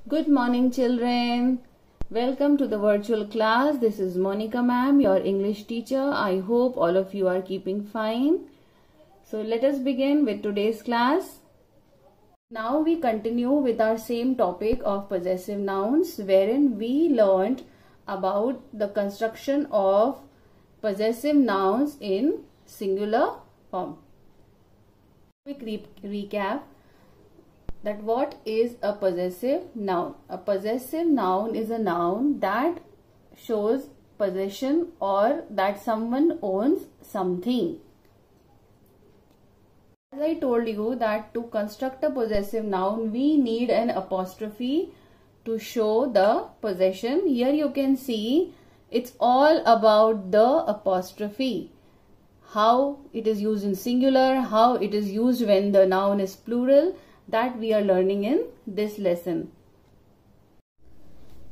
Good morning, children. Welcome to the virtual class. This is Monica ma'am, your English teacher. I hope all of you are keeping fine. So let us begin with today's class. Now we continue with our same topic of possessive nouns, wherein we learned about the construction of possessive nouns in singular form. Quick recap. That what is a possessive noun? A possessive noun is a noun that shows possession or that someone owns something. As I told you that to construct a possessive noun, we need an apostrophe to show the possession. Here you can see it's all about the apostrophe. How it is used in singular, how it is used when the noun is plural, that we are learning in this lesson.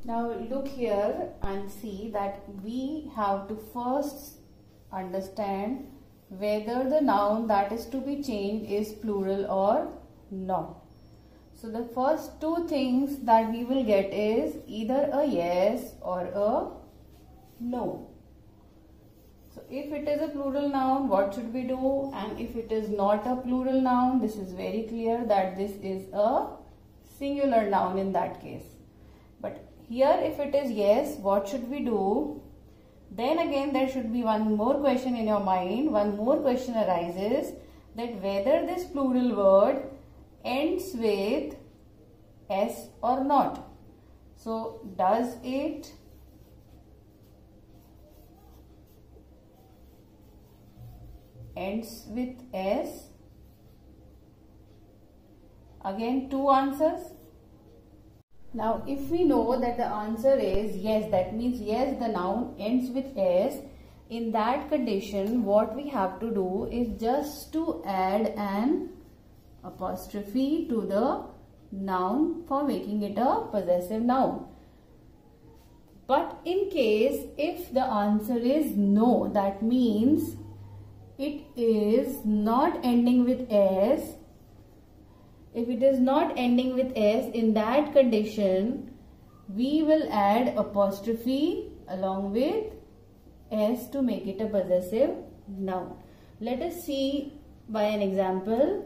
Now look here and see that we have to first understand whether the noun that is to be changed is plural or not. So the first two things that we will get is either a yes or a no. So if it is a plural noun, what should we do? And if it is not a plural noun, this is very clear that this is a singular noun in that case. But here if it is yes, what should we do? Then again there should be one more question in your mind. One more question arises that whether this plural word ends with S or not. So does it ends with S? Again, two answers. Now, if we know that the answer is yes, that means yes, the noun ends with S. In that condition, what we have to do is just to add an apostrophe to the noun for making it a possessive noun. But in case if the answer is no, that means it is not ending with S. If it is not ending with S, in that condition, we will add apostrophe along with S to make it a possessive noun. Let us see by an example.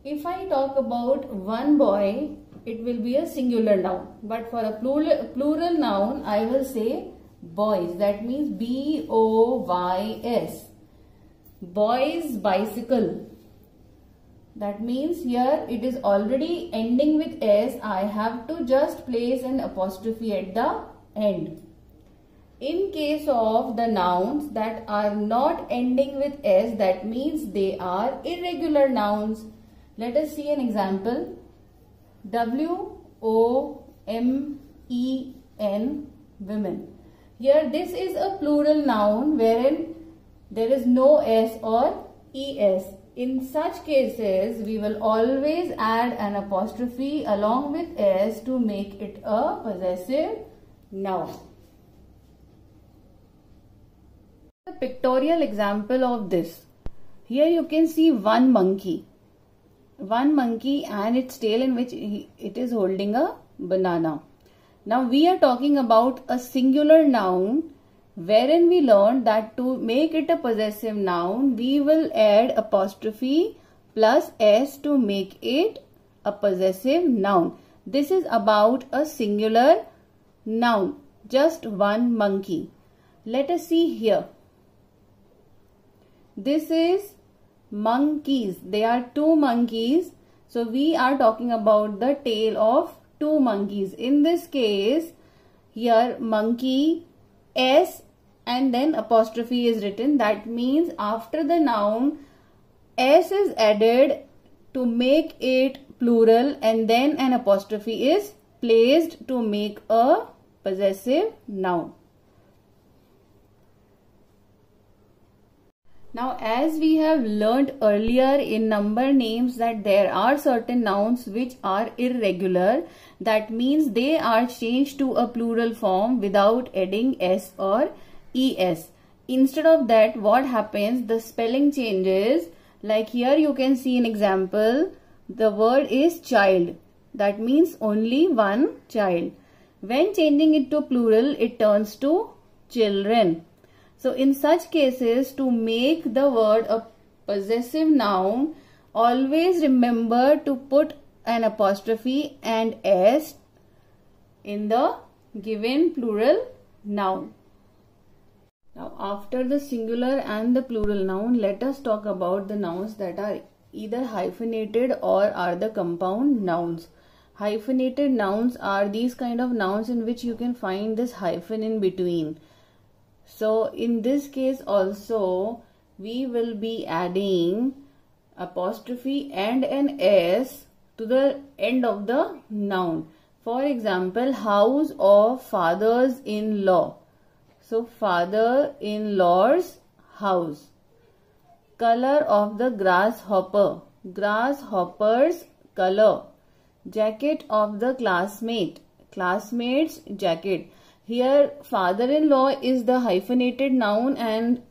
If I talk about one boy, it will be a singular noun. But for a plural noun, I will say boys. That means B-O-Y-S. Boys bicycle. That means here it is already ending with S. I have to just place an apostrophe at the end. In case of the nouns that are not ending with S, that means they are irregular nouns. Let us see an example. W-O-M-E-N, women. Here this is a plural noun wherein there is no S or ES. In such cases, we will always add an apostrophe along with S to make it a possessive noun. A pictorial example of this. Here you can see one monkey. One monkey and its tail in which it is holding a banana. Now we are talking about a singular noun wherein we learned that to make it a possessive noun, we will add apostrophe plus S to make it a possessive noun. This is about a singular noun, just one monkey. Let us see here. This is monkeys. They are two monkeys. So we are talking about the tail of two monkeys. In this case, here monkey, S and then apostrophe is written. That means after the noun, S is added to make it plural and then an apostrophe is placed to make a possessive noun. Now, as we have learnt earlier in number names that there are certain nouns which are irregular, that means they are changed to a plural form without adding S or ES. Instead of that, what happens? The spelling changes. Like here you can see an example. The word is child. that means only one child. When changing it to plural, it turns to children. So in such cases, to make the word a possessive noun, always remember to put an apostrophe and s in the given plural noun. Now after the singular and the plural noun, let us talk about the nouns that are either hyphenated or are the compound nouns. Hyphenated nouns are these kind of nouns in which you can find this hyphen in between. So in this case also we will be adding apostrophe and an s to the end of the noun. For example, house of fathers-in-law. So father-in-law's house. Color of the grasshopper. Grasshopper's color. Jacket of the classmate. Classmate's jacket. Here father-in-law is the hyphenated noun and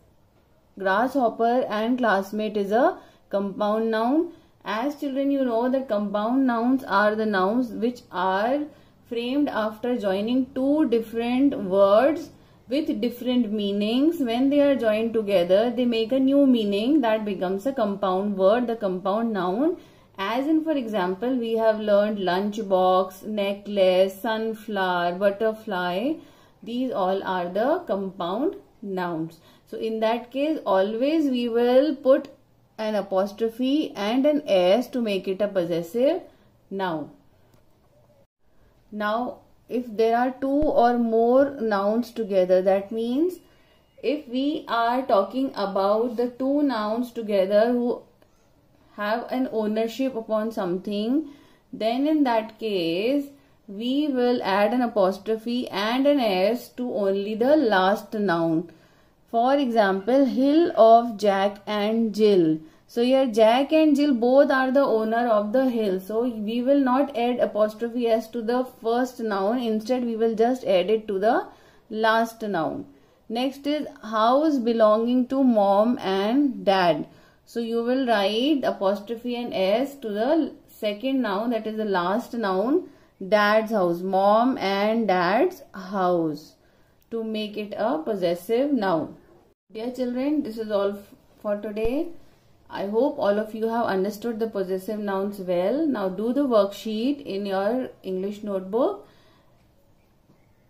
grasshopper and classmate is a compound noun. As children, you know that compound nouns are the nouns which are framed after joining two different words with different meanings. When they are joined together, they make a new meaning that becomes a compound word, the compound noun. As in, for example, we have learned lunchbox, necklace, sunflower, butterfly. These all are the compound nouns. So in that case, always we will put an apostrophe and an s to make it a possessive noun. Now, if there are two or more nouns together, that means if we are talking about the two nouns together who have an ownership upon something, then in that case we will add an apostrophe and an s to only the last noun. For example, hill of Jack and Jill. So here Jack and Jill both are the owner of the hill. So we will not add apostrophe s to the first noun. Instead we will just add it to the last noun. Next is house belonging to mom and dad. So you will write apostrophe and s to the second noun, that is the last noun, dad's house, mom and dad's house, to make it a possessive noun. Dear children, this is all for today. I hope all of you have understood the possessive nouns well. Now do the worksheet in your English notebook.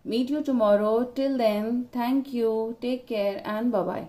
Meet you tomorrow. Till then, thank you, take care and bye-bye.